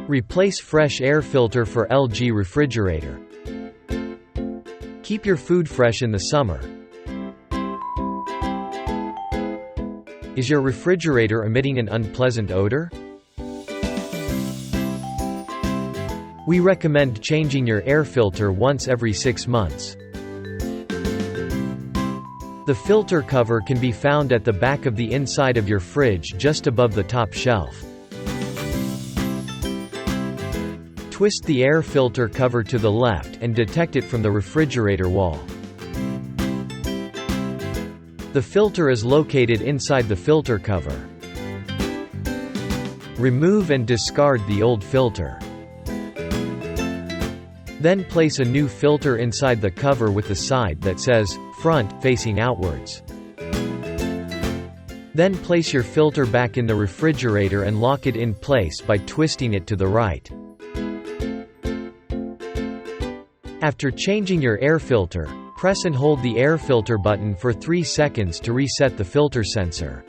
Replace fresh air filter for LG refrigerator. Keep your food fresh in the summer. Is your refrigerator emitting an unpleasant odor? We recommend changing your air filter once every 6 months. The filter cover can be found at the back of the inside of your fridge just above the top shelf. Twist the air filter cover to the left and detect it from the refrigerator wall. The filter is located inside the filter cover. Remove and discard the old filter. Then place a new filter inside the cover with the side that says, "Front," facing outwards. Then place your filter back in the refrigerator and lock it in place by twisting it to the right. After changing your air filter, press and hold the air filter button for 3 seconds to reset the filter sensor.